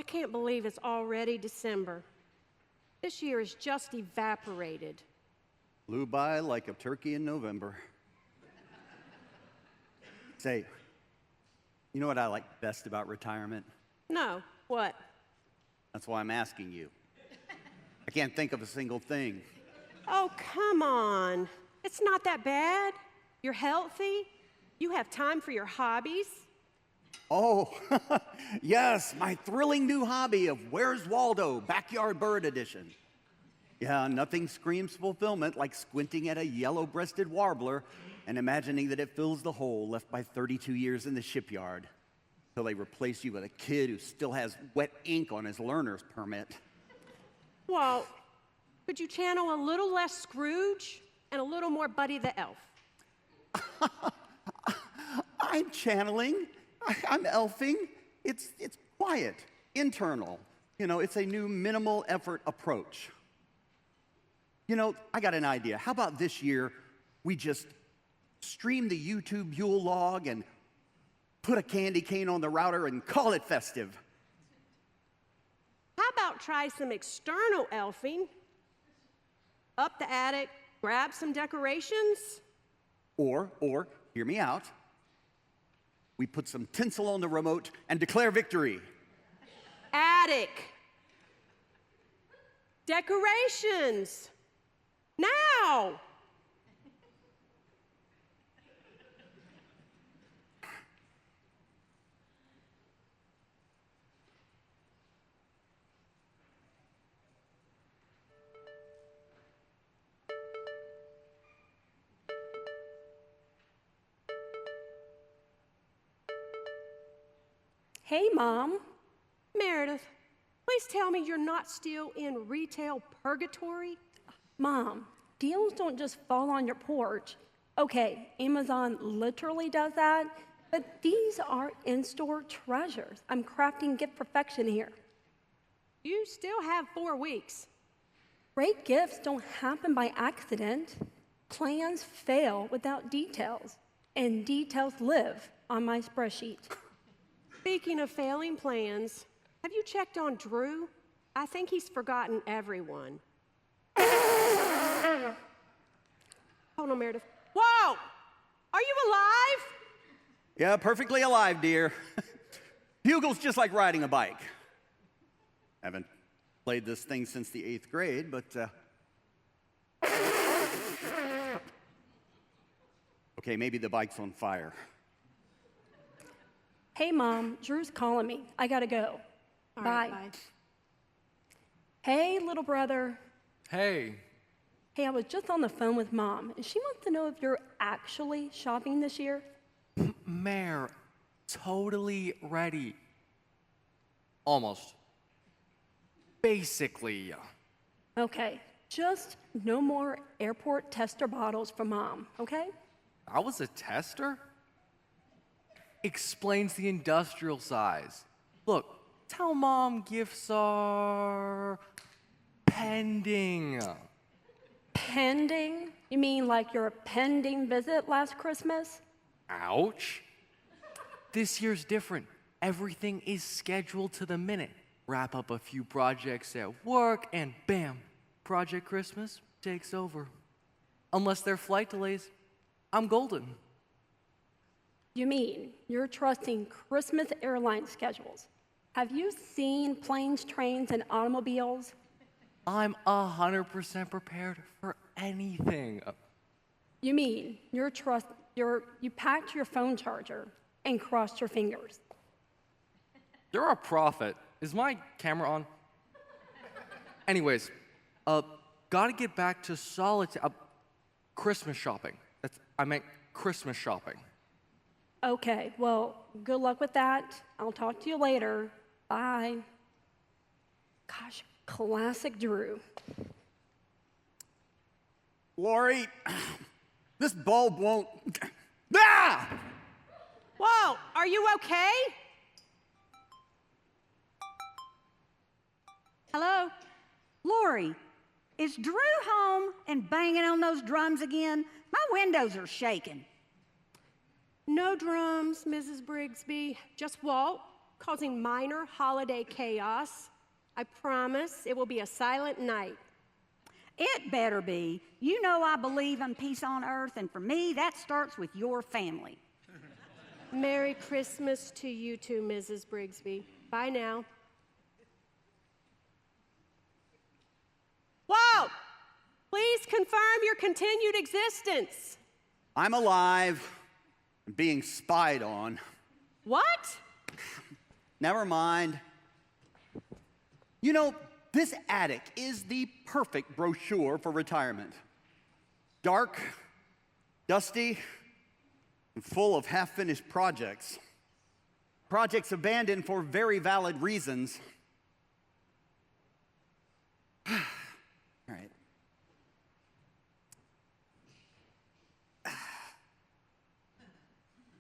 I can't believe it's already December. This year is just evaporated. Flew by like a turkey in November. Say, you know what I like best about retirement? No, what? That's why I'm asking you. I can't think of a single thing. Oh, come on. It's not that bad. You're healthy. You have time for your hobbies. Oh, yes, my thrilling new hobby of Where's Waldo, Backyard Bird Edition. Yeah, nothing screams fulfillment like squinting at a yellow-breasted warbler and imagining that it fills the hole left by 32 years in the shipyard till they replace you with a kid who still has wet ink on his learner's permit. Well, could you channel a little less Scrooge and a little more Buddy the Elf? I'm channeling. I'm elfing. It's quiet, internal. You know, it's a new minimal effort approach. You know, I got an idea. How about this year we just stream the YouTube Yule log and put a candy cane on the router and call it festive? How about try some external elfing? Up the attic, grab some decorations? Or, hear me out, we put some tinsel on the remote and declare victory. Attic. Decorations. Now! Hey, Mom. Meredith, please tell me you're not still in retail purgatory? Mom, deals don't just fall on your porch. Okay, Amazon literally does that, but these are in-store treasures. I'm crafting gift perfection here. You still have 4 weeks. Great gifts don't happen by accident. Plans fail without details, and details live on my spreadsheet. Speaking of failing plans, have you checked on Drew? I think he's forgotten everyone. Hold on, Meredith. Whoa! Are you alive? Yeah, perfectly alive, dear. Bugle's just like riding a bike. Haven't played this thing since the 8th grade, but okay, maybe the bike's on fire. Hey, Mom, Drew's calling me. I gotta go. All Bye. right, bye. Hey, little brother. Hey. Hey, I was just on the phone with Mom, and she wants to know if you're actually shopping this year. Mare, totally ready. Almost. Basically. Okay, just no more airport tester bottles for Mom, okay? I was a tester? Explains the industrial size. Look, tell Mom gifts are pending. Pending? You mean like your pending visit last Christmas? Ouch. This year's different. Everything is scheduled to the minute. Wrap up a few projects at work, and bam, Project Christmas takes over. Unless there are flight delays, I'm golden. You mean you're trusting Christmas airline schedules? Have you seen planes, trains, and automobiles? I'm 100% prepared for anything. You mean you packed your phone charger and crossed your fingers? You're a prophet. Is my camera on? Anyways, gotta get back to Christmas shopping. I meant Christmas shopping. Okay, well, good luck with that. I'll talk to you later. Bye. Gosh, classic Drew. Lori, this bulb won't... Ah! Whoa, are you okay? Hello? Lori, is Drew home and banging on those drums again? My windows are shaking. No drums, Mrs. Brigsby. Just Walt. causing minor holiday chaos. I promise it will be a silent night. It better be. You know I believe in peace on earth, and for me, that starts with your family. Merry Christmas to you too, Mrs. Brigsby. Bye now. Whoa! Please confirm your continued existence. I'm alive and being spied on. What? Never mind. You know, this attic is the perfect brochure for retirement. Dark, dusty, and full of half-finished projects. Projects abandoned for very valid reasons. All right.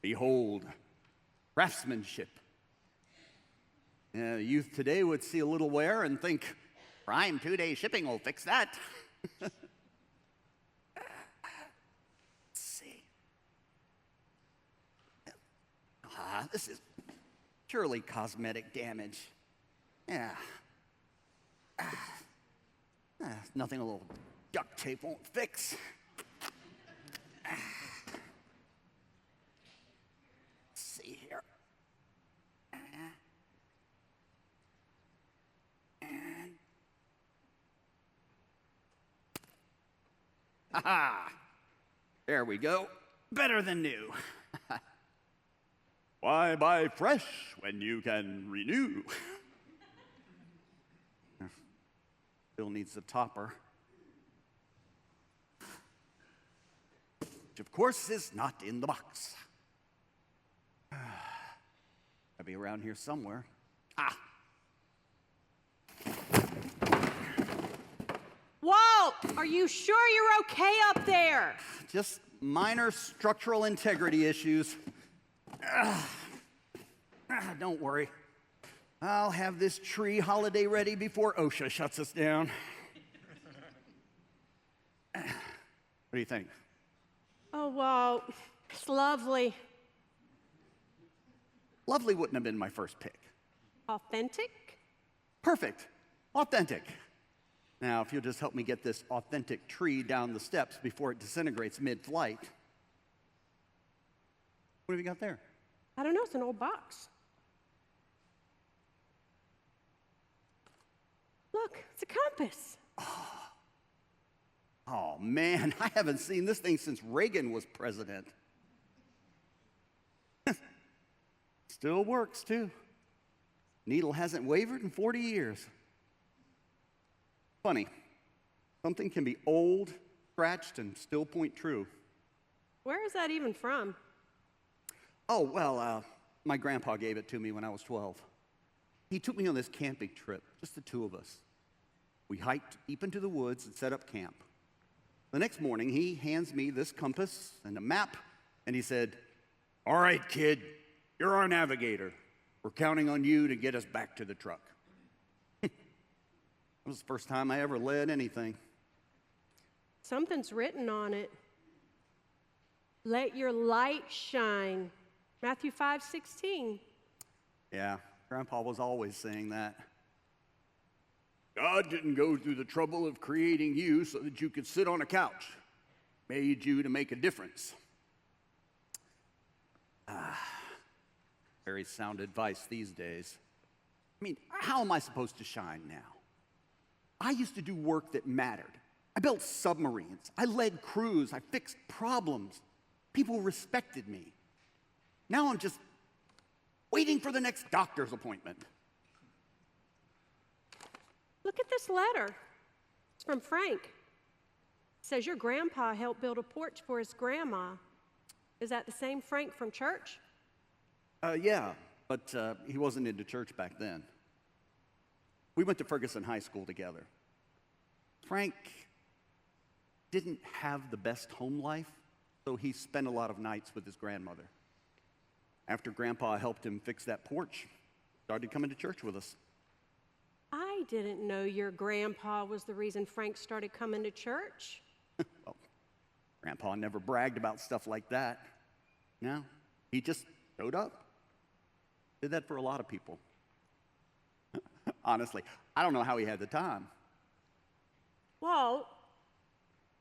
Behold, craftsmanship. Youth today would see a little wear and think, prime 2-day shipping will fix that. Let's see. This is purely cosmetic damage. Yeah. Nothing a little duct tape won't fix. Let's see here. Ha! There we go. Better than new. Why buy fresh when you can renew? Still needs the topper. Which, of course, is not in the box. I'll be around here somewhere. Ah! Walt, are you sure you're okay up there? Just minor structural integrity issues. Don't worry. I'll have this tree holiday ready before OSHA shuts us down. What do you think? Oh, Walt, it's lovely. Lovely wouldn't have been my first pick. Authentic? Perfect. Authentic. Now, if you'll just help me get this authentic tree down the steps before it disintegrates mid-flight. What have you got there? I don't know, it's an old box. Look, it's a compass. Oh, man, I haven't seen this thing since Reagan was president. Still works, too. Needle hasn't wavered in 40 years. Funny, something can be old, scratched, and still point true. Where is that even from? Oh, well, my grandpa gave it to me when I was 12. He took me on this camping trip, just the two of us. We hiked deep into the woods and set up camp. The next morning, he hands me this compass and a map, and he said, "All right, kid, you're our navigator. We're counting on you to get us back to the truck." It was the first time I ever led anything. Something's written on it. Let your light shine. Matthew 5:16. Yeah, Grandpa was always saying that. God didn't go through the trouble of creating you so that you could sit on a couch. Made you to make a difference. Very sound advice these days. I mean, how am I supposed to shine now? I used to do work that mattered. I built submarines. I led crews. I fixed problems. People respected me. Now I'm just waiting for the next doctor's appointment. Look at this letter. It's from Frank. It says your grandpa helped build a porch for his grandma. Is that the same Frank from church? Yeah, but he wasn't into church back then. We went to Ferguson High School together. Frank didn't have the best home life, so he spent a lot of nights with his grandmother. After Grandpa helped him fix that porch, started coming to church with us. I didn't know your grandpa was the reason Frank started coming to church. Well, Grandpa never bragged about stuff like that. No, he just showed up. Did that for a lot of people. Honestly, I don't know how he had the time. Walt,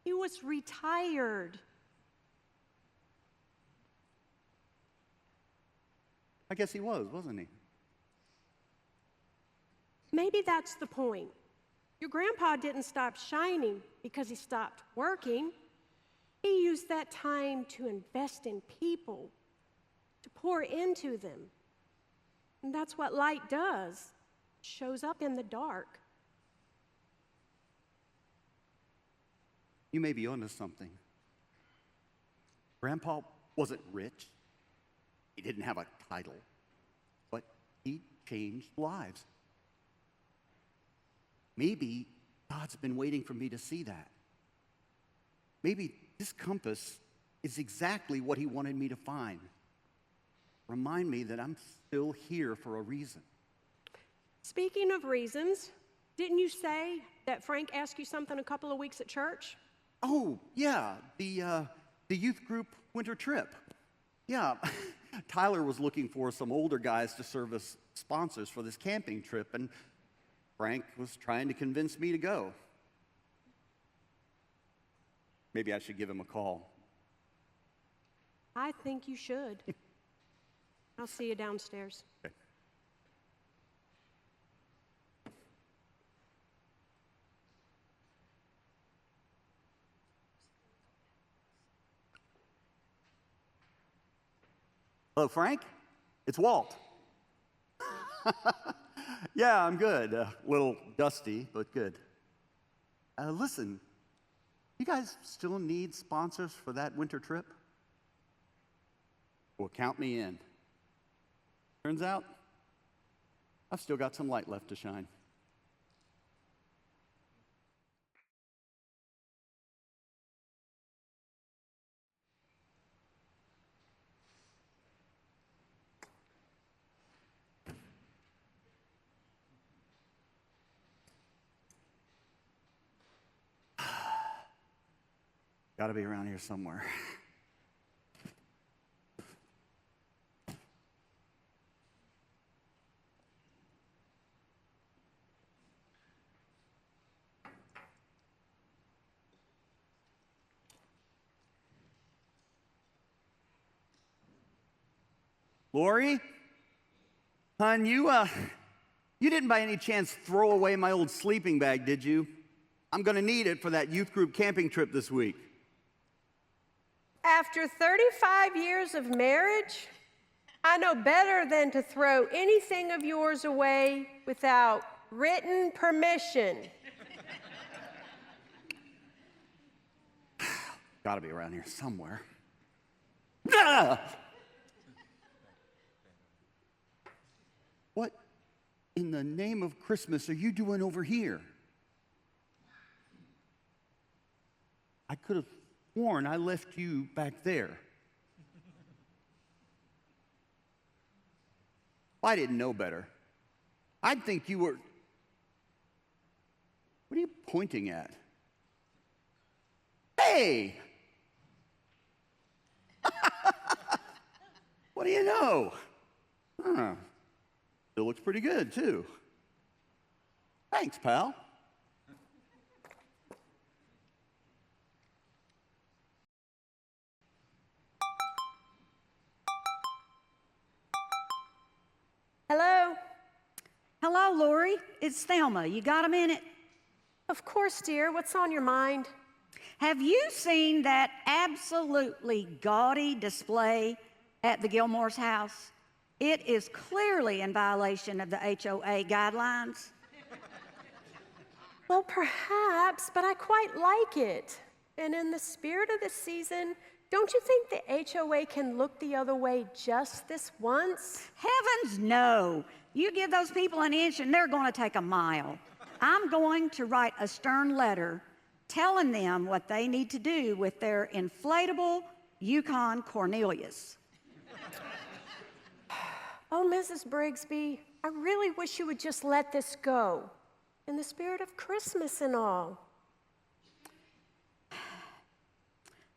he was retired. I guess he was, wasn't he? Maybe that's the point. Your grandpa didn't stop shining because he stopped working. He used that time to invest in people, to pour into them. And that's what light does. It shows up in the dark. You may be onto something. Grandpa wasn't rich. He didn't have a title. But he changed lives. Maybe God's been waiting for me to see that. Maybe this compass is exactly what he wanted me to find. Remind me that I'm still here for a reason. Speaking of reasons, didn't you say that Frank asked you something a couple of weeks at church? Oh, yeah, the youth group winter trip. Yeah, Tyler was looking for some older guys to serve as sponsors for this camping trip, and Frank was trying to convince me to go. Maybe I should give him a call. I think you should. I'll see you downstairs. Okay. Hello, Frank. It's Walt. Yeah, I'm good. A little dusty, but good. Listen, you guys still need sponsors for that winter trip? Well, count me in. Turns out, I've still got some light left to shine. Gotta be around here somewhere. Lori? Hon, you didn't by any chance throw away my old sleeping bag, did you? I'm gonna need it for that youth group camping trip this week. After 35 years of marriage, I know better than to throw anything of yours away without written permission. Gotta be around here somewhere. Ah! What in the name of Christmas are you doing over here? I could have sworn I left you back there. I didn't know better. I'd think you were... What are you pointing at? Hey! What do you know? Huh. Still looks pretty good, too. Thanks, pal. Hello? Hello, Lori. It's Thelma. You got a minute? Of course, dear. What's on your mind? Have you seen that absolutely gaudy display at the Gilmore's house? It is clearly in violation of the HOA guidelines. Well, perhaps, but I quite like it. And in the spirit of the season, don't you think the HOA can look the other way just this once? Heavens, no. You give those people an inch and they're going to take a mile. I'm going to write a stern letter telling them what they need to do with their inflatable Yukon Cornelius. Oh, Mrs. Brigsby, I really wish you would just let this go. In the spirit of Christmas and all.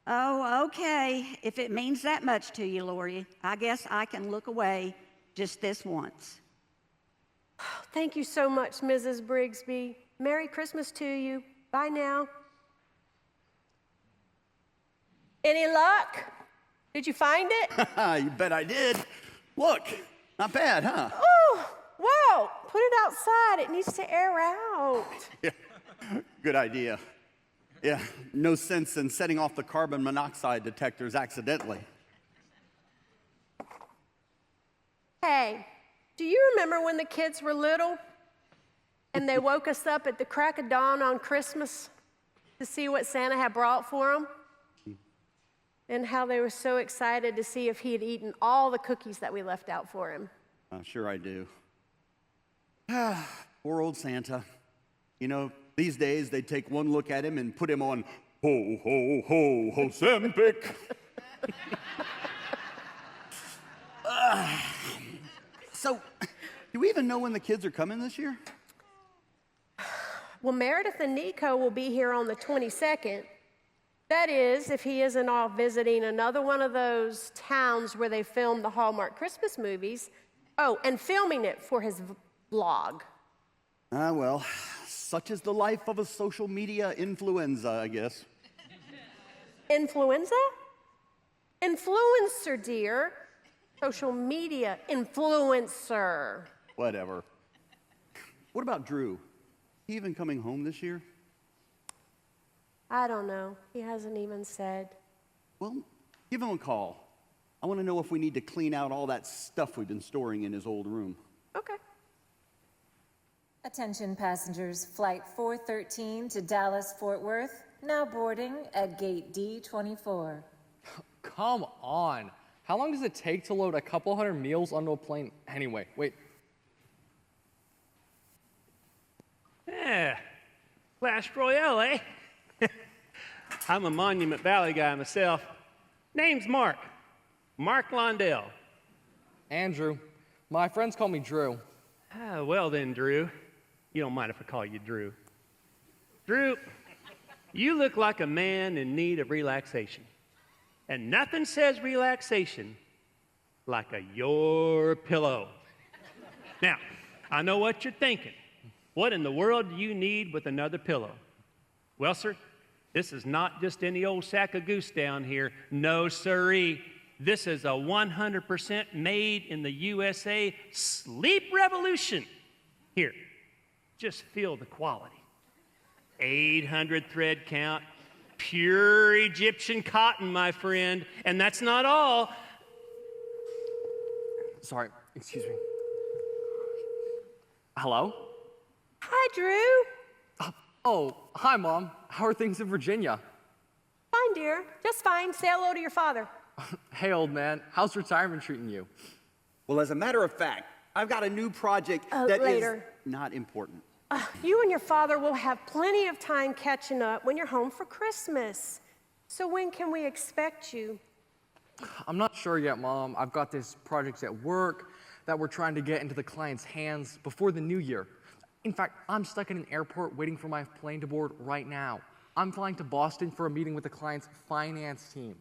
Oh, okay. If it means that much to you, Lori, I guess I can look away. just this once. Thank you so much, Mrs. Brigsby. Merry Christmas to you. Bye now. Any luck? Did you find it? You bet I did. Look, not bad, huh? Oh, wow. Put it outside. It needs to air out. Yeah, good idea. Yeah, no sense in setting off the carbon monoxide detectors accidentally. Hey, do you remember when the kids were little and they woke us up at the crack of dawn on Christmas to see what Santa had brought for them? And how they were so excited to see if he had eaten all the cookies that we left out for him. Sure I do. Poor old Santa. You know, these days they'd take one look at him and put him on ho, ho, ho, Hosempic. So, do we even know when the kids are coming this year? Well, Meredith and Nico will be here on the 22nd. That is, if he isn't off visiting another one of those towns where they film the Hallmark Christmas movies. Oh, and filming it for his vlog. Well, such is the life of a social media influenza, I guess. Influenza? Influencer, dear. Social media influencer. Whatever. What about Drew? He even coming home this year? I don't know. He hasn't even said. Well, give him a call. I want to know if we need to clean out all that stuff we've been storing in his old room. Okay. Attention passengers, Flight 413 to Dallas-Fort Worth, now boarding at gate D24. Come on. How long does it take to load a couple hundred meals onto a plane anyway? Wait. Yeah, Clash Royale, eh? I'm a Monument Valley guy myself. Name's Mark. Mark Londell. Andrew. My friends call me Drew. Well then, Drew. You don't mind if I call you Drew. Drew, you look like a man in need of relaxation. And nothing says relaxation like a your pillow. Now, I know what you're thinking. What in the world do you need with another pillow? Well, sir, this is not just any old sack of goose down here. No, sirree. This is a 100% made in the USA sleep revolution. Here, just feel the quality. 800 thread count, pure Egyptian cotton, my friend. And that's not all. Sorry, excuse me. Hello? Hi, Drew. Oh, hi, Mom. How are things in Virginia? Fine, dear. Just fine. Say hello to your father. Hey, old man. How's retirement treating you? Well, as a matter of fact, I've got a new project that later. is not important. You and your father will have plenty of time catching up when you're home for Christmas. So when can we expect you? I'm not sure yet, Mom. I've got this project at work that we're trying to get into the client's hands before the new year. In fact, I'm stuck in an airport waiting for my plane to board right now. I'm flying to Boston for a meeting with the client's finance team.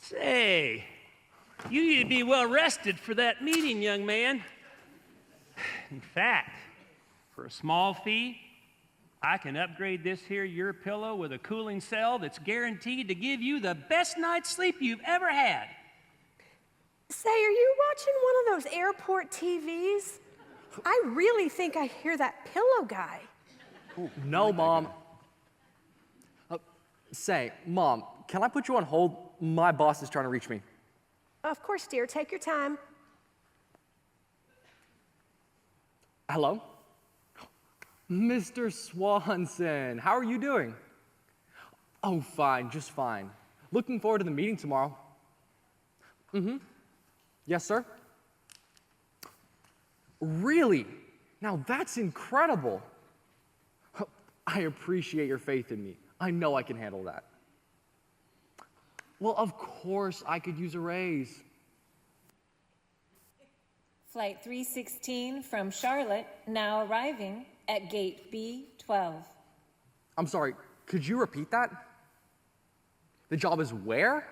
Say, you need to be well rested for that meeting, young man. In fact, for a small fee, I can upgrade this here your pillow with a cooling cell that's guaranteed to give you the best night's sleep you've ever had. Say, are you watching one of those airport TVs? I really think I hear that pillow guy. No, Mom. Say, Mom, can I put you on hold? My boss is trying to reach me. Of course, dear. Take your time. Hello? Mr. Swanson, how are you doing? Oh, fine, just fine. Looking forward to the meeting tomorrow. Yes, sir? Really? Now that's incredible. I appreciate your faith in me. I know I can handle that. Well, of course I could use a raise. Flight 316 from Charlotte, now arriving at gate B12. I'm sorry, could you repeat that? The job is where?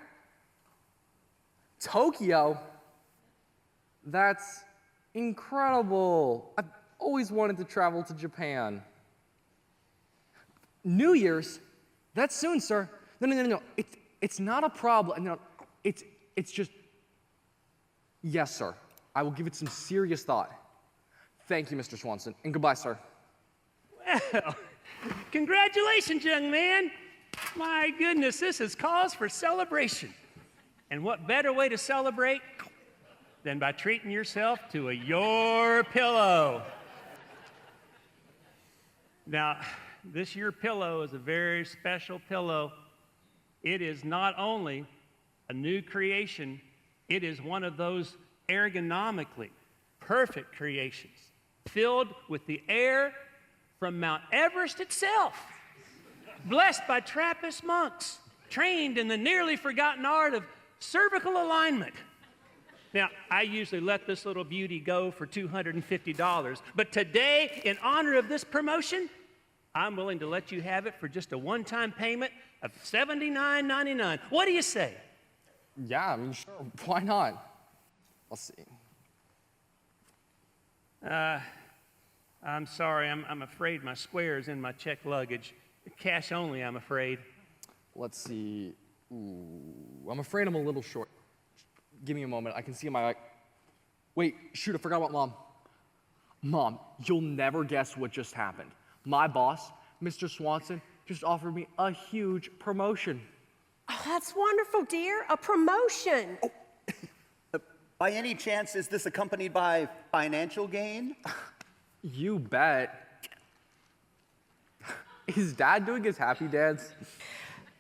Tokyo? That's incredible. I've always wanted to travel to Japan. New Year's? That's soon, sir. No. It's not a problem. No, it's just... Yes, sir. I will give it some serious thought. Thank you, Mr. Swanson, and goodbye, sir. Well, congratulations, young man. My goodness, this is cause for celebration. And what better way to celebrate than by treating yourself to a Your Pillow? Now, this Your Pillow is a very special pillow. It is not only a new creation, it is one of those ergonomically perfect creations, filled with the air from Mount Everest itself, blessed by Trappist monks, trained in the nearly forgotten art of cervical alignment. Now, I usually let this little beauty go for $250, but today, in honor of this promotion, I'm willing to let you have it for just a one-time payment of $79.99. What do you say? Yeah, I mean, sure. Why not? Let's see. I'm sorry. I'm afraid my square is in my checked luggage. Cash only, I'm afraid. Let's see. Ooh, I'm afraid I'm a little short. Give me a moment. I can see my... Wait, shoot, I forgot about Mom. Mom, you'll never guess what just happened. My boss, Mr. Swanson, just offered me a huge promotion. Oh, that's wonderful, dear. A promotion. By any chance, is this accompanied by financial gain? You bet. Is Dad doing his happy dance?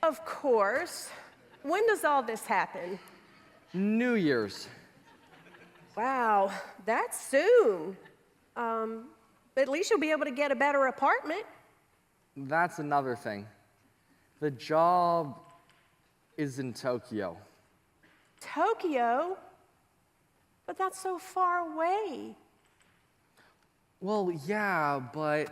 Of course. When does all this happen? New Year's. Wow, that's soon. At least you'll be able to get a better apartment. That's another thing. The job is in Tokyo. Tokyo? But that's so far away. Well, yeah, but...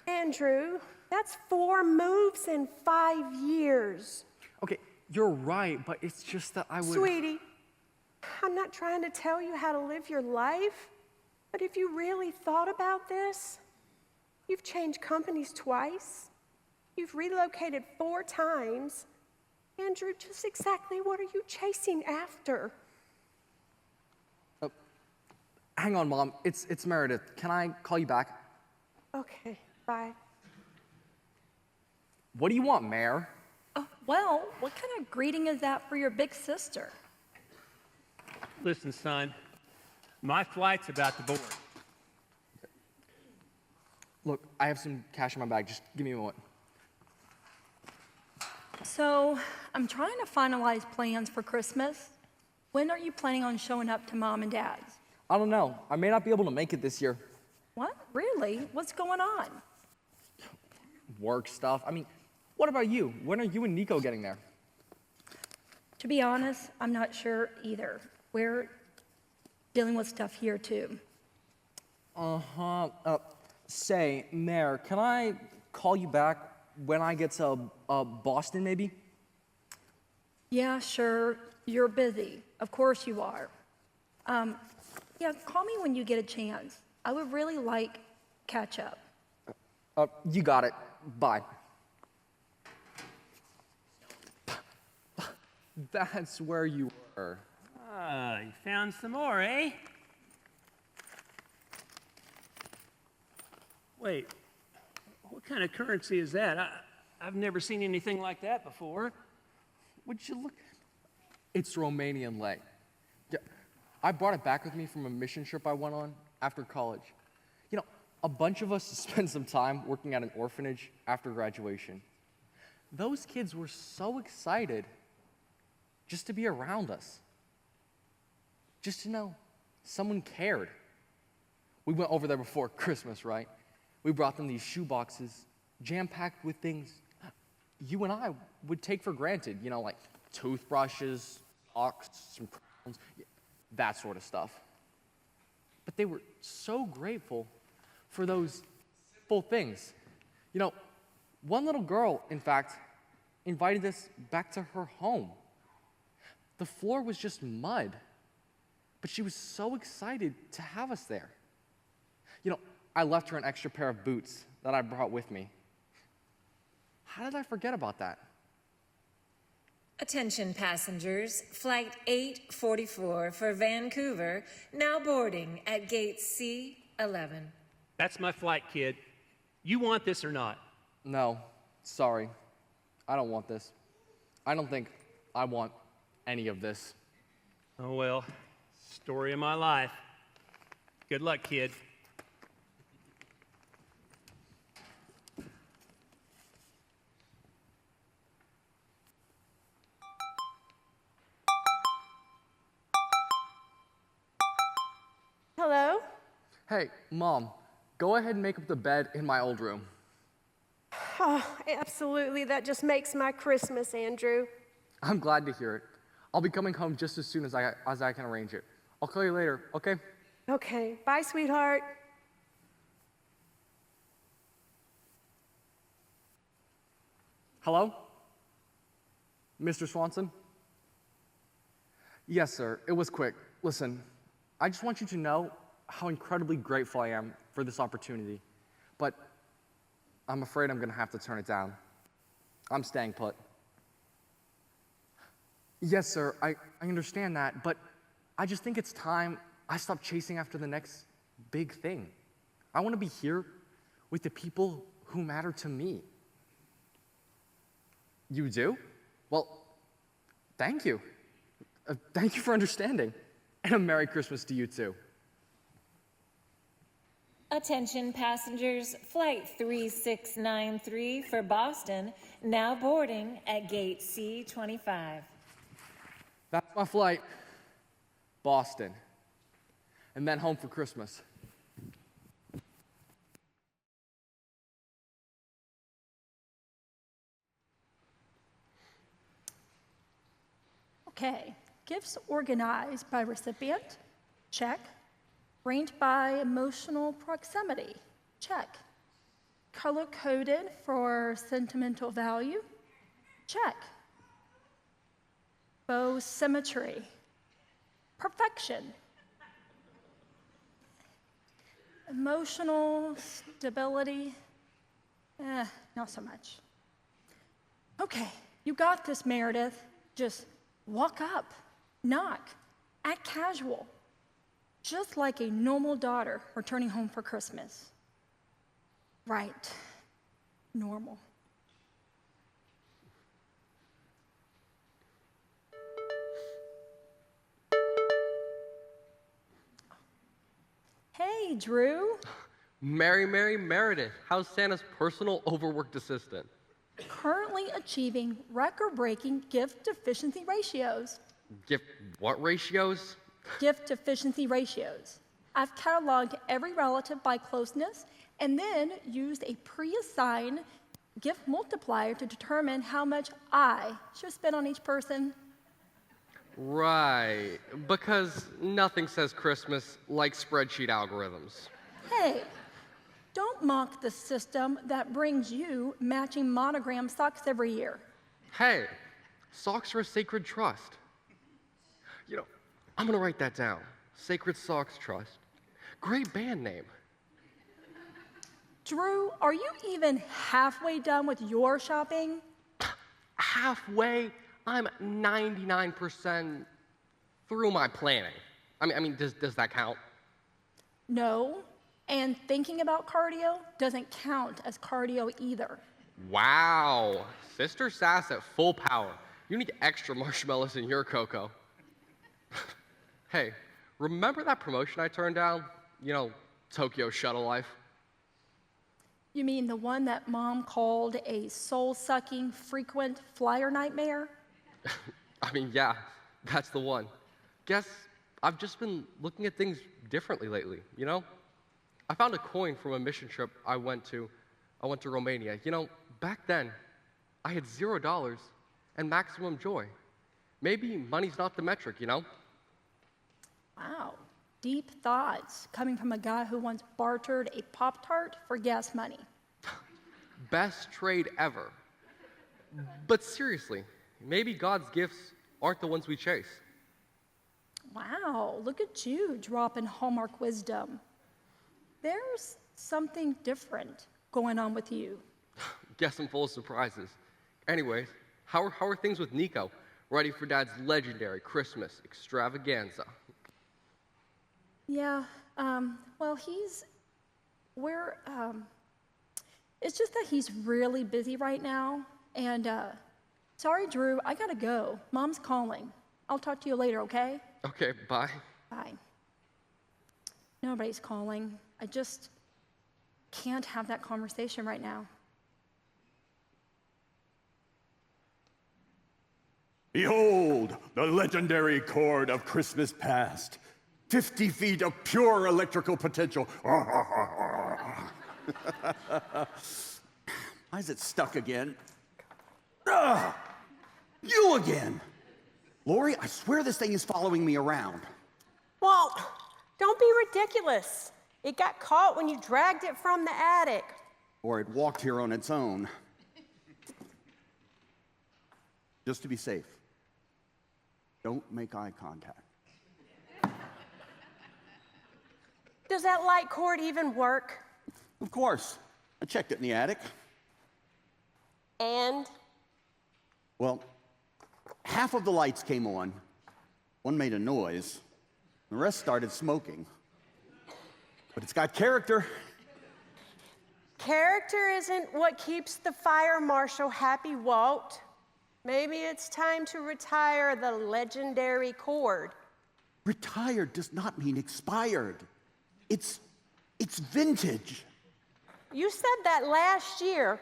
Andrew, that's 4 moves in 5 years. Okay, you're right, but it's just that I would... Sweetie, I'm not trying to tell you how to live your life, but if you really thought about this, you've changed companies twice, you've relocated 4 times. Andrew, just exactly what are you chasing after? Hang on, Mom. It's Meredith. Can I call you back? Okay, bye. What do you want, Mayor? Well, what kind of greeting is that for your big sister? Listen, son, my flight's about to board. Look, I have some cash in my bag. Just give me a moment. So, I'm trying to finalize plans for Christmas. When are you planning on showing up to Mom and Dad's? I don't know. I may not be able to make it this year. What? Really? What's going on? Work stuff. I mean, what about you? When are you and Nico getting there? To be honest, I'm not sure either. We're dealing with stuff here, too. Say, Mayor, can I call you back when I get to Boston, maybe? Yeah, sure. You're busy. Of course you are. Yeah, call me when you get a chance. I would really like catch up. You got it. Bye. That's where you were. Ah, you found some more, eh? Wait, what kind of currency is that? I've never seen anything like that before. Would you look? It's Romanian lei. Yeah, I brought it back with me from a mission trip I went on after college. You know, a bunch of us spent some time working at an orphanage after graduation. Those kids were so excited just to be around us. Just to know someone cared. We went over there before Christmas, right? We brought them these shoe boxes, jam-packed with things you and I would take for granted, you know, like toothbrushes, socks, some crowns, that sort of stuff. But they were so grateful for those simple things. You know, one little girl, in fact, invited us back to her home. The floor was just mud, but she was so excited to have us there. I left her an extra pair of boots that I brought with me. How did I forget about that? Attention passengers, flight 844 for Vancouver, now boarding at gate C11. That's my flight, kid. You want this or not? No, sorry. I don't want this. I don't think I want any of this. Oh, well, story of my life. Good luck, kid. Hello? Hey, Mom, go ahead and make up the bed in my old room. Oh, absolutely. That just makes my Christmas, Andrew. I'm glad to hear it. I'll be coming home just as soon as I can arrange it. I'll call you later, okay? Okay. Bye, sweetheart. Hello? Mr. Swanson? Yes, sir. It was quick. Listen, I just want you to know how incredibly grateful I am for this opportunity, but I'm afraid I'm going to have to turn it down. I'm staying put. Yes, sir, I understand that, but I just think it's time I stop chasing after the next big thing. I want to be here with the people who matter to me. You do? Well, thank you. Thank you for understanding. And a Merry Christmas to you, too. Attention passengers, flight 3693 for Boston, now boarding at gate C25. That's my flight. Boston. And then home for Christmas. Okay, gifts organized by recipient, check. Ranked by emotional proximity, check. Color-coded for sentimental value, check. Bow symmetry, perfection. Emotional stability, not so much. Okay, you got this, Meredith. Just walk up, knock, act casual. Just like a normal daughter returning home for Christmas. Right. Normal. Hey, Drew. Mary Meredith, how's Santa's personal overworked assistant? Currently achieving record-breaking gift deficiency ratios. Gift what ratios? Gift deficiency ratios. I've cataloged every relative by closeness and then used a pre-assigned gift multiplier to determine how much I should spend on each person. Right, because nothing says Christmas like spreadsheet algorithms. Hey, don't mock the system that brings you matching monogram socks every year. Hey, socks are a sacred trust. I'm gonna write that down. Sacred Socks Trust. Great band name. Drew, are you even halfway done with your shopping? Halfway? I'm 99% through my planning. I mean, does that count? No, and thinking about cardio doesn't count as cardio either. Wow, Sister Sass at full power. You need extra marshmallows in your cocoa. Hey, remember that promotion I turned down? Tokyo Shuttle Life? You mean the one that Mom called a soul-sucking, frequent flyer nightmare? Yeah, that's the one. Guess I've just been looking at things differently lately, I found a coin from a mission trip I went to Romania. Back then, I had $0 and maximum joy. Maybe money's not the metric, Wow, deep thoughts coming from a guy who once bartered a Pop-Tart for gas money. Best trade ever. But seriously, maybe God's gifts aren't the ones we chase. Wow, look at you dropping Hallmark wisdom. There's something different going on with you. Guess I'm full of surprises. Anyways, how are things with Nico? Ready for Dad's legendary Christmas extravaganza? Yeah, well, it's just that he's really busy right now. And, sorry, Drew, I gotta go. Mom's calling. I'll talk to you later, okay? Okay, bye. Bye. Nobody's calling. I just can't have that conversation right now. Behold, the legendary chord of Christmas past. 50 feet of pure electrical potential. Why is it stuck again? You again! Lori, I swear this thing is following me around. Well, don't be ridiculous. It got caught when you dragged it from the attic. Or it walked here on its own. Just to be safe, don't make eye contact. Does that light cord even work? Of course. I checked it in the attic. And? Well, half of the lights came on. One made a noise. The rest started smoking. But it's got character. Character isn't what keeps the fire marshal happy, Walt. Maybe it's time to retire the legendary cord. Retired does not mean expired. It's vintage. You said that last year,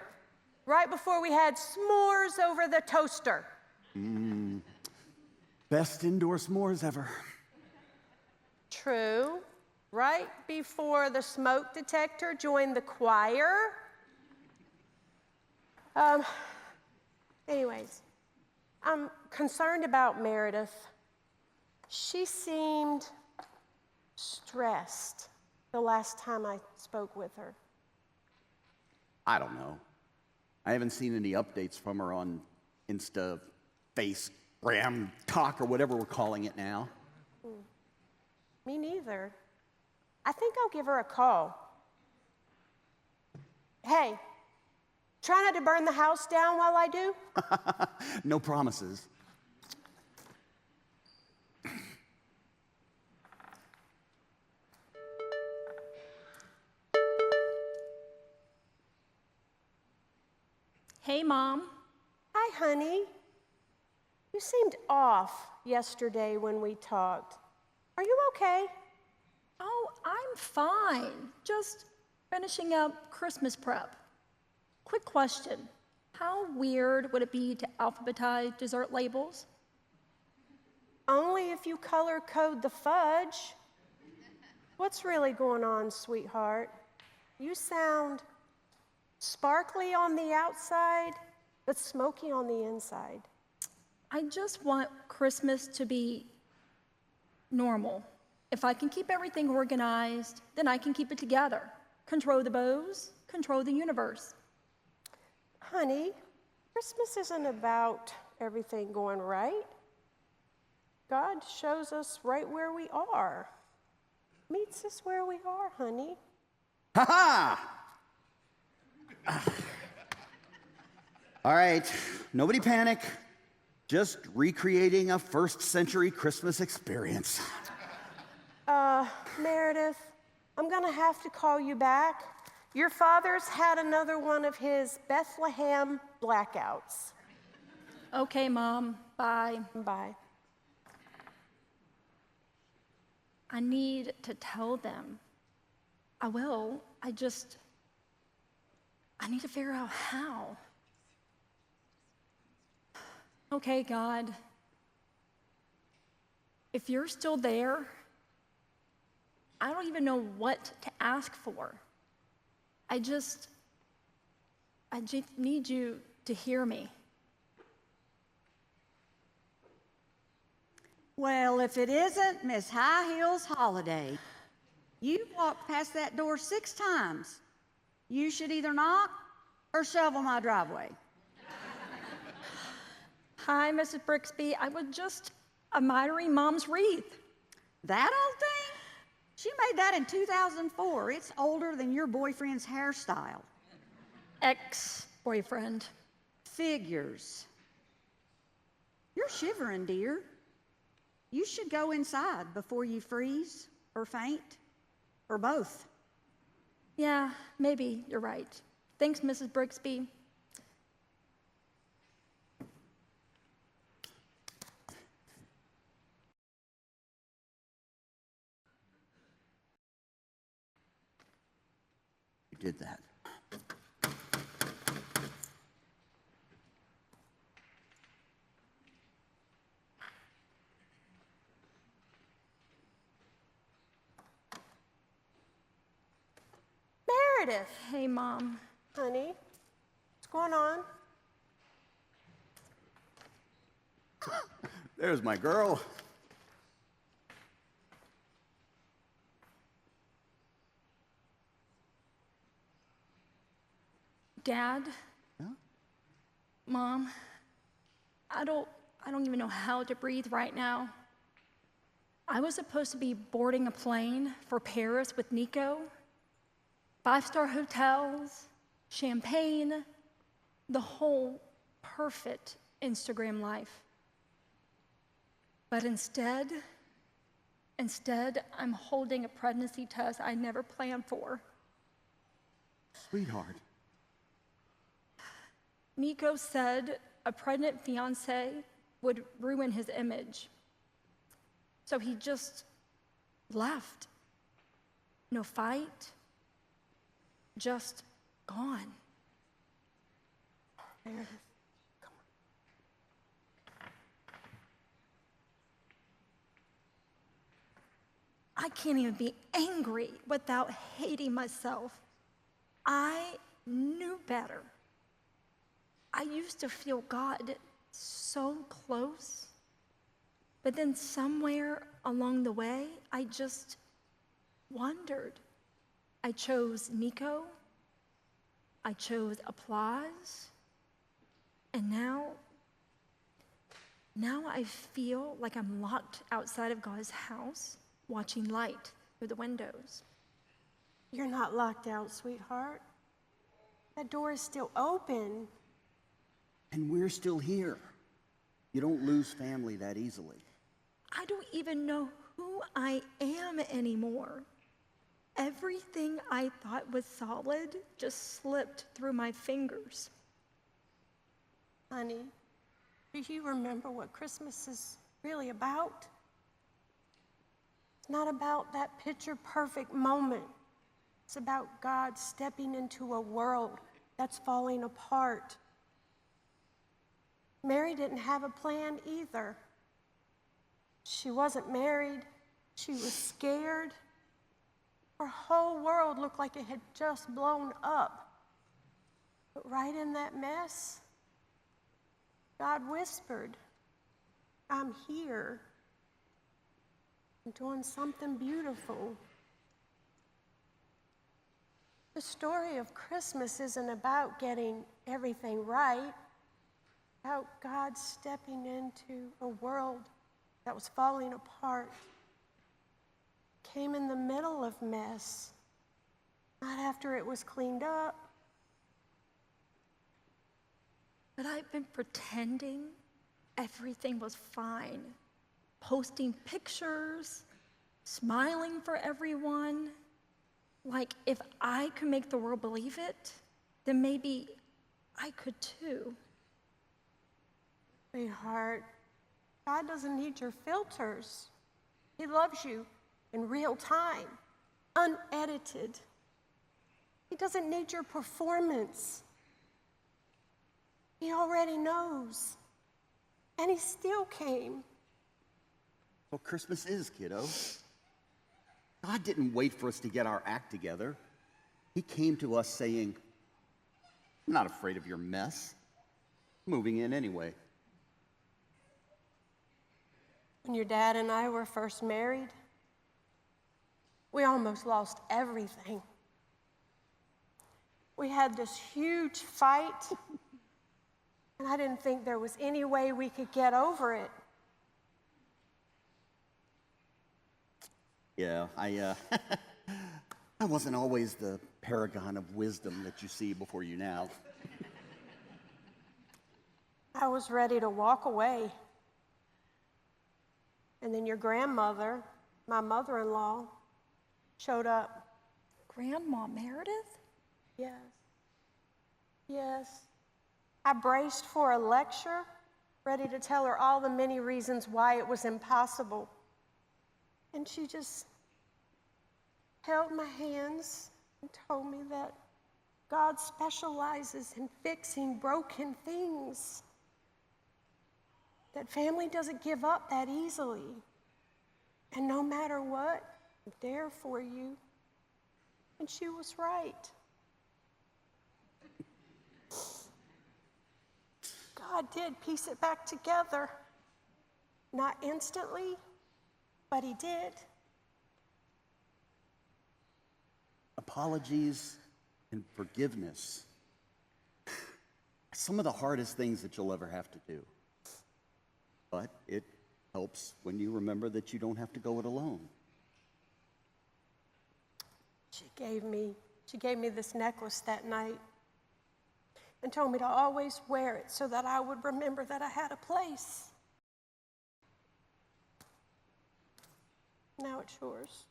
right before we had s'mores over the toaster. Best indoor s'mores ever. True. Right before the smoke detector joined the choir. Anyways, I'm concerned about Meredith. She seemed stressed the last time I spoke with her. I don't know. I haven't seen any updates from her on Insta, Face, Gram, Talk, or whatever we're calling it now. Me neither. I think I'll give her a call. Hey, try not to burn the house down while I do. No promises. Hey, Mom. Hi, honey. You seemed off yesterday when we talked. Are you okay? Oh, I'm fine. Just finishing up Christmas prep. Quick question. How weird would it be to alphabetize dessert labels? Only if you color code the fudge. What's really going on, sweetheart? You sound sparkly on the outside, but smoky on the inside. I just want Christmas to be normal. If I can keep everything organized, then I can keep it together. Control the bows, control the universe. Honey, Christmas isn't about everything going right. God shows us right where we are. Meets us where we are, honey. Ha-ha! All right, nobody panic. Just recreating a first-century Christmas experience. Meredith, I'm gonna have to call you back. Your father's had another one of his Bethlehem blackouts. Okay, Mom. Bye. Bye. I need to tell them. I will. I need to figure out how. Okay, God. If you're still there, I don't even know what to ask for. I just need you to hear me. Well, if it isn't Miss High Heels Holiday, you've walked past that door 6 times. You should either knock or shovel my driveway. Hi, Mrs. Brixby. I was just admiring Mom's wreath. That old thing? She made that in 2004. It's older than your boyfriend's hairstyle. Ex-boyfriend. Figures. You're shivering, dear. You should go inside before you freeze or faint, or both. Yeah, maybe you're right. Thanks, Mrs. Brixby. You did that. Meredith, Hey, Mom. honey, what's going on? There's my girl. Dad? Yeah? Mom? I don't even know how to breathe right now. I was supposed to be boarding a plane for Paris with Nico. 5-star hotels, champagne, the whole perfect Instagram life. But instead, I'm holding a pregnancy test I never planned for. Sweetheart. Nico said a pregnant fiance would ruin his image. So he just left. No fight, just gone. Meredith, I can't even be angry without hating myself. I knew better. I used to feel God so close, but then somewhere along the way, I just wandered. I chose Nico, I chose applause, and now I feel like I'm locked outside of God's house, watching light through the windows. you're not locked out, sweetheart. That door is still open. And we're still here. You don't lose family that easily. I don't even know who I am anymore. Everything I thought was solid just slipped through my fingers. Honey, do you remember what Christmas is really about? It's not about that picture-perfect moment. It's about God stepping into a world that's falling apart. Mary didn't have a plan either. She wasn't married. She was scared. Her whole world looked like it had just blown up. But right in that mess, God whispered, I'm here. I'm doing something beautiful. The story of Christmas isn't about getting everything right, about God stepping into a world that was falling apart. Came in the middle of mess, not after it was cleaned up. But I've been pretending everything was fine, posting pictures, smiling for everyone. Like if I could make the world believe it, then maybe I could too. Sweetheart, God doesn't need your filters. He loves you in real time, unedited. He doesn't need your performance. He already knows. And he still came. Well, Christmas is, kiddo. God didn't wait for us to get our act together. He came to us saying, I'm not afraid of your mess. I'm moving in anyway. When your dad and I were first married, we almost lost everything. We had this huge fight, and I didn't think there was any way we could get over it. Yeah, I wasn't always the paragon of wisdom that you see before you now. I was ready to walk away. And then your grandmother, my mother-in-law, showed up. Grandma Meredith? Yes. Yes. I braced for a lecture, ready to tell her all the many reasons why it was impossible. And she just held my hands and told me that God specializes in fixing broken things, that family doesn't give up that easily. And no matter what, I'm there for you. And she was right. God did piece it back together. Not instantly, but he did. Apologies and forgiveness are some of the hardest things that you'll ever have to do. But it helps when you remember that you don't have to go it alone. She gave me this necklace that night and told me to always wear it so that I would remember that I had a place. Now it's yours.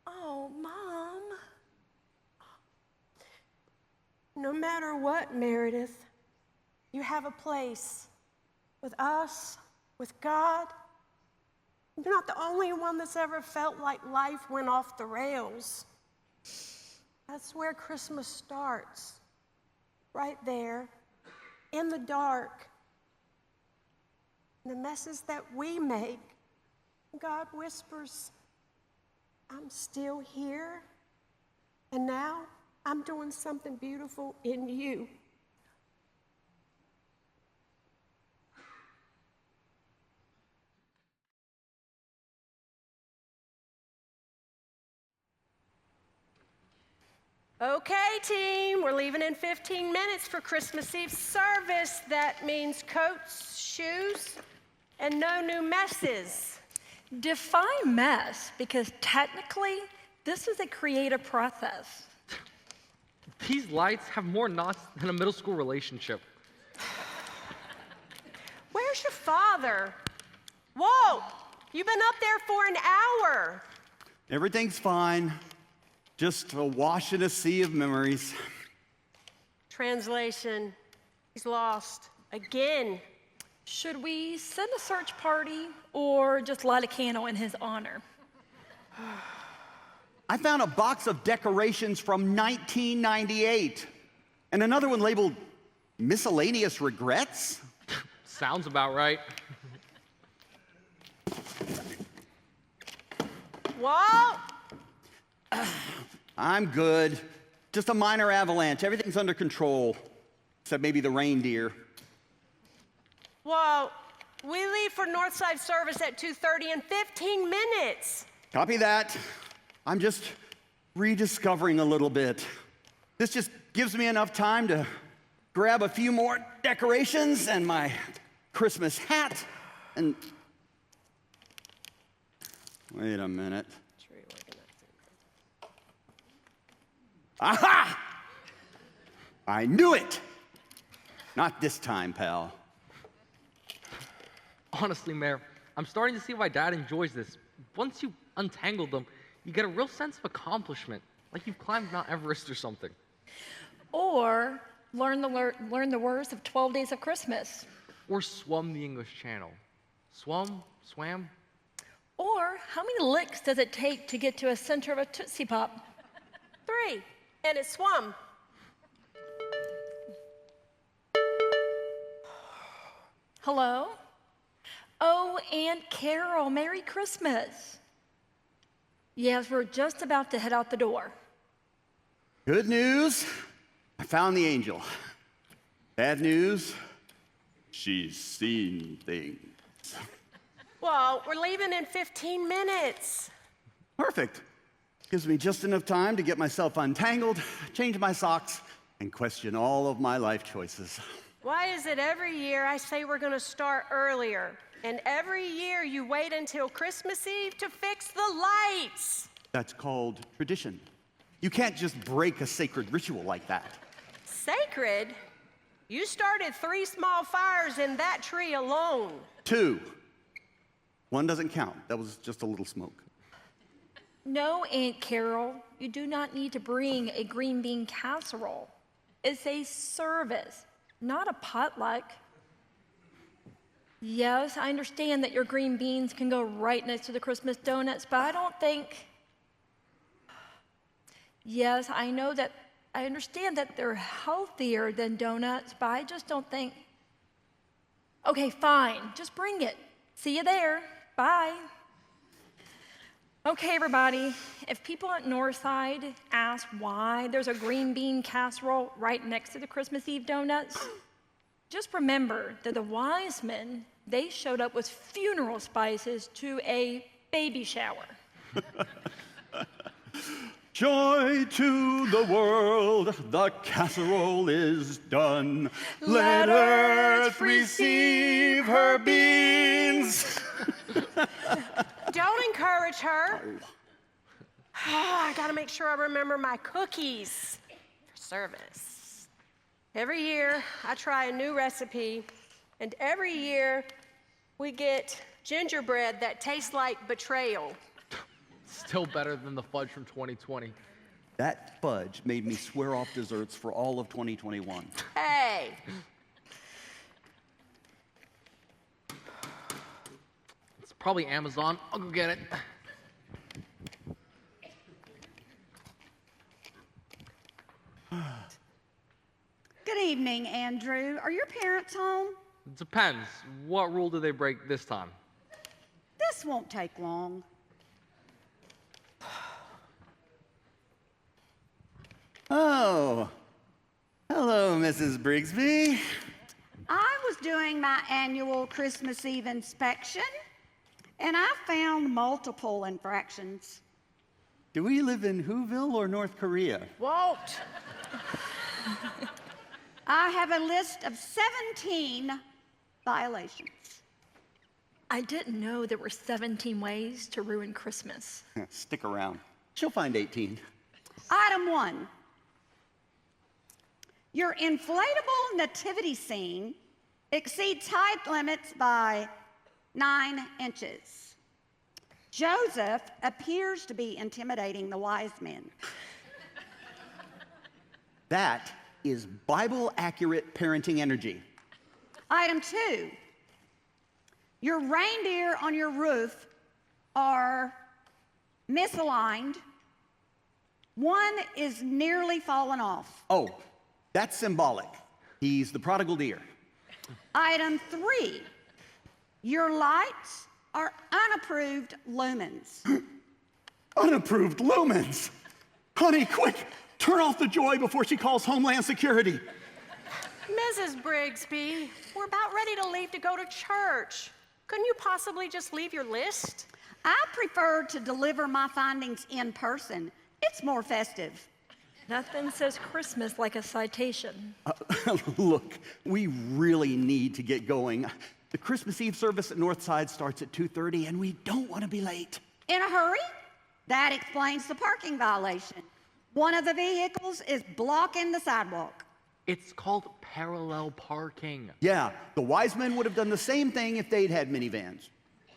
Oh, Mom. No matter what, Meredith, you have a place with us, with God. You're not the only one that's ever felt like life went off the rails. That's where Christmas starts, right there, in the dark. The messes that we make, God whispers, I'm still here, and now I'm doing something beautiful in you. Okay, team, we're leaving in 15 minutes for Christmas Eve service. That means coats, shoes, and no new messes. Define mess, because technically, this is a creative process. These lights have more knots than a middle school relationship. Where's your father? Whoa, you've been up there for an hour. Everything's fine. Just awash in a sea of memories. Translation, he's lost again. Should we send a search party or just light a candle in his honor? I found a box of decorations from 1998 and another one labeled miscellaneous regrets. Sounds about right. Walt? I'm good. Just a minor avalanche. Everything's under control, except maybe the reindeer. Walt, we leave for Northside service at 2:30 in 15 minutes. Copy that. I'm just rediscovering a little bit. This just gives me enough time to grab a few more decorations and my Christmas hat and... Wait a minute. Aha! I knew it! Not this time, pal. Honestly, Mayor, I'm starting to see why Dad enjoys this. Once you untangle them, you get a real sense of accomplishment, like you've climbed Mount Everest or something. Or learn the words of 12 Days of Christmas. Or swum the English Channel. Swam? Or how many licks does it take to get to a center of a Tootsie Pop? 3, and it swum. Hello? Oh, Aunt Carol, Merry Christmas. Yes, we're just about to head out the door. Good news, I found the angel. Bad news, she's seen things. Well, we're leaving in 15 minutes. Perfect. Gives me just enough time to get myself untangled, change my socks, and question all of my life choices. Why is it every year I say we're going to start earlier? And every year you wait until Christmas Eve to fix the lights. That's called tradition. You can't just break a sacred ritual like that. Sacred? You started 3 small fires in that tree alone. 2. 1 doesn't count. That was just a little smoke. No, Aunt Carol, you do not need to bring a green bean casserole. It's a service, not a potluck. Yes, I understand that your green beans can go right next to the Christmas donuts, but I don't think... Yes, I understand that they're healthier than donuts, but I just don't think... Okay, fine, just bring it. See you there. Bye. Okay, everybody, if people at Northside ask why there's a green bean casserole right next to the Christmas Eve donuts, just remember that the wise men, they showed up with funeral spices to a baby shower. Joy to the world, the casserole is done. Let earth receive her beans. Don't encourage her. Oh, I gotta make sure I remember my cookies for service. Every year I try a new recipe, and every year we get gingerbread that tastes like betrayal. Still better than the fudge from 2020. That fudge made me swear off desserts for all of 2021. Hey, It's probably Amazon. I'll go get it. Good evening, Andrew. Are your parents home? It depends. What rule do they break this time? This won't take long. Oh, hello, Mrs. Brigsby. I was doing my annual Christmas Eve inspection, and I found multiple infractions. Do we live in Whoville or North Korea? Walt. I have a list of 17 violations. I didn't know there were 17 ways to ruin Christmas. Stick around. She'll find 18. Item 1. Your inflatable nativity scene exceeds height limits by 9 inches. Joseph appears to be intimidating the wise men. That is Bible-accurate parenting energy. Item 2. Your reindeer on your roof are misaligned. One is nearly fallen off. Oh, that's symbolic. He's the prodigal deer. Item 3. Your lights are unapproved lumens. Unapproved lumens! Honey, quick! Turn off the joy before she calls Homeland Security. Mrs. Brigsby, we're about ready to leave to go to church. Couldn't you possibly just leave your list? I prefer to deliver my findings in person. It's more festive. Nothing says Christmas like a citation. Look, we really need to get going. The Christmas Eve service at Northside starts at 2:30, and we don't want to be late. In a hurry? That explains the parking violation. One of the vehicles is blocking the sidewalk. It's called parallel parking. Yeah, the wise men would have done the same thing if they'd had minivans.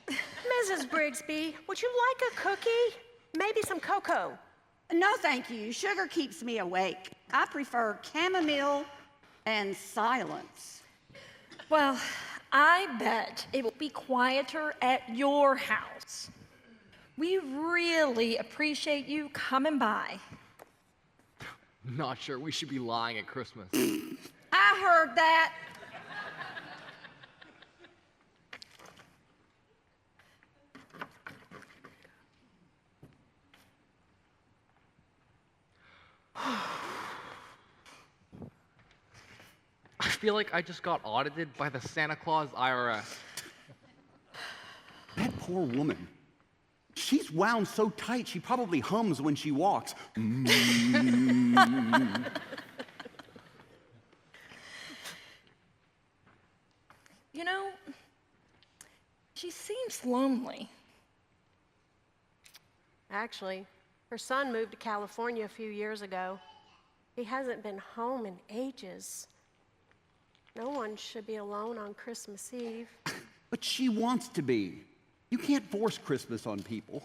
Mrs. Brigsby, would you like a cookie? Maybe some cocoa. No, thank you. Sugar keeps me awake. I prefer chamomile and silence. Well, I bet it will be quieter at your house. We really appreciate you coming by. Not sure we should be lying at Christmas. I heard that. I feel like I just got audited by the Santa Claus IRS. That poor woman. She's wound so tight, she probably hums when she walks. You know, she seems lonely. Actually, her son moved to California a few years ago. He hasn't been home in ages. No one should be alone on Christmas Eve. But she wants to be. You can't force Christmas on people.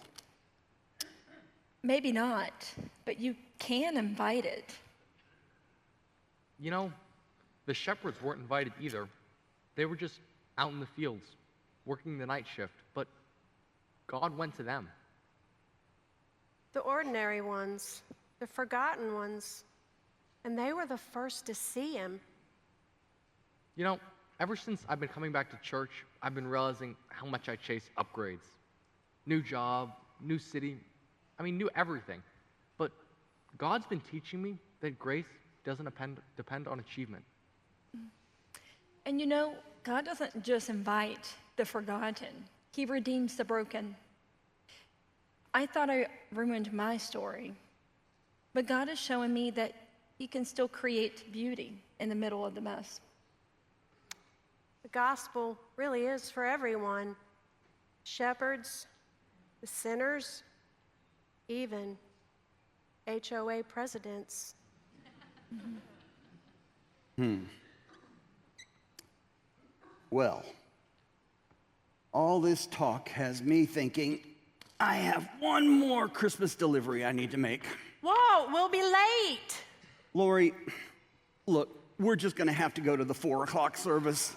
Maybe not, but you can invite it. You know, the shepherds weren't invited either. They were just out in the fields, working the night shift, but God went to them. The ordinary ones, the forgotten ones, and they were the first to see him. You know, ever since I've been coming back to church, I've been realizing how much I chase upgrades. New job, new city, new everything. But God's been teaching me that grace doesn't depend on achievement. And you know, God doesn't just invite the forgotten. He redeems the broken. I thought I ruined my story, but God is showing me that he can still create beauty in the middle of the mess. The gospel really is for everyone. Shepherds, the sinners, even HOA presidents. Well, all this talk has me thinking I have one more Christmas delivery I need to make. Whoa, we'll be late. Lori, look, we're just gonna have to go to the 4 o'clock service.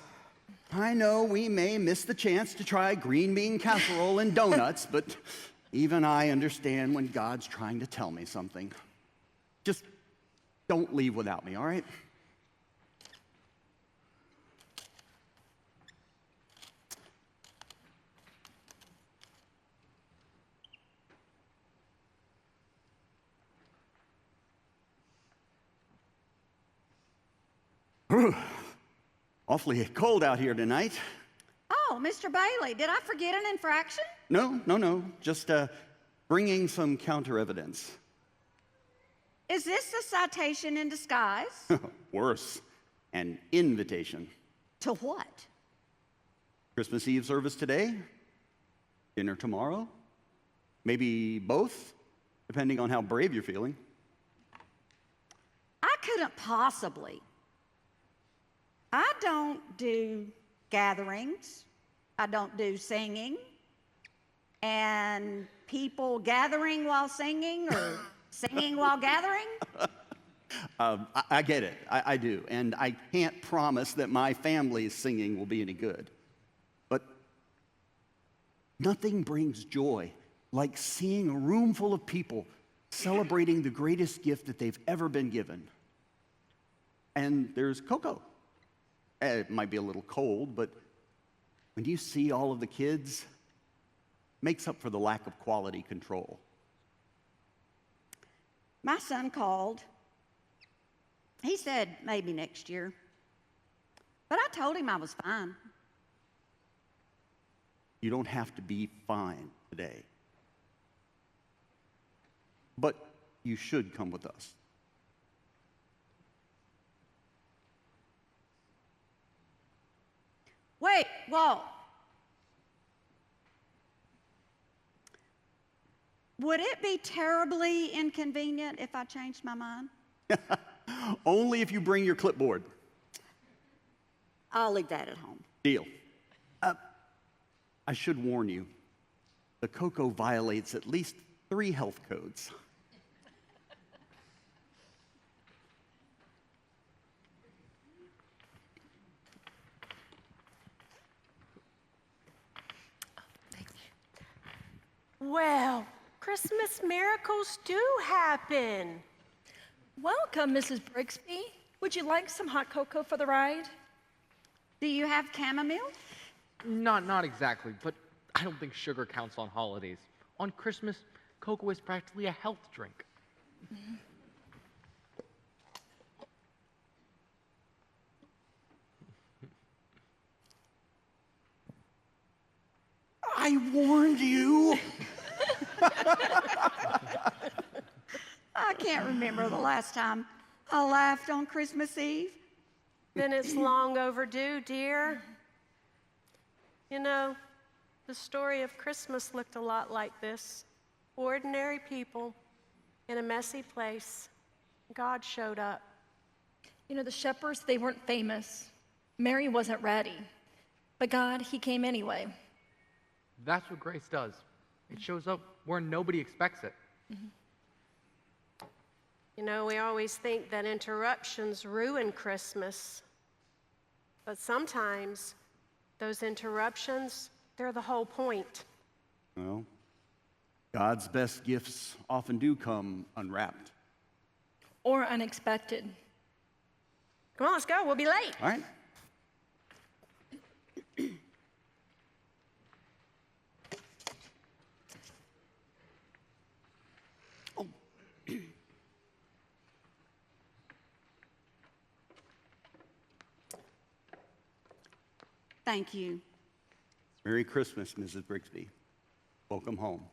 I know we may miss the chance to try green bean casserole and donuts, but even I understand when God's trying to tell me something. Just don't leave without me, all right? Awfully cold out here tonight. Oh, Mr. Bailey, did I forget an infraction? No. Just bringing some counter evidence. Is this a citation in disguise? Worse, an invitation. To what? Christmas Eve service today, dinner tomorrow, maybe both, depending on how brave you're feeling. I couldn't possibly. I don't do gatherings. I don't do singing. And people gathering while singing or singing while gathering. I get it. I do. And I can't promise that my family's singing will be any good. But nothing brings joy like seeing a room full of people celebrating the greatest gift that they've ever been given. And there's cocoa. It might be a little cold, but when you see all of the kids, it makes up for the lack of quality control. My son called. He said maybe next year. But I told him I was fine. You don't have to be fine today. But you should come with us. Wait, whoa. Would it be terribly inconvenient if I changed my mind? Only if you bring your clipboard. I'll leave that at home. Deal. I should warn you, the cocoa violates at least 3 health codes. Well, Christmas miracles do happen. Welcome, Mrs. Brixby. Would you like some hot cocoa for the ride? Do you have chamomile? Not exactly, but I don't think sugar counts on holidays. On Christmas, cocoa is practically a health drink. I warned you. I can't remember the last time I laughed on Christmas Eve. Then it's long overdue, dear. You know, The story of Christmas looked a lot like this. Ordinary people in a messy place. God showed up. You know, the shepherds, they weren't famous. Mary wasn't ready. But God, he came anyway. That's what grace does. It shows up where nobody expects it. You know, we always think that interruptions ruin Christmas. But sometimes those interruptions, they're the whole point. Well, God's best gifts often do come unwrapped. Or unexpected. Come on, let's go. We'll be late. All right. Thank you. Merry Christmas, Mrs. Brigsby. Welcome home.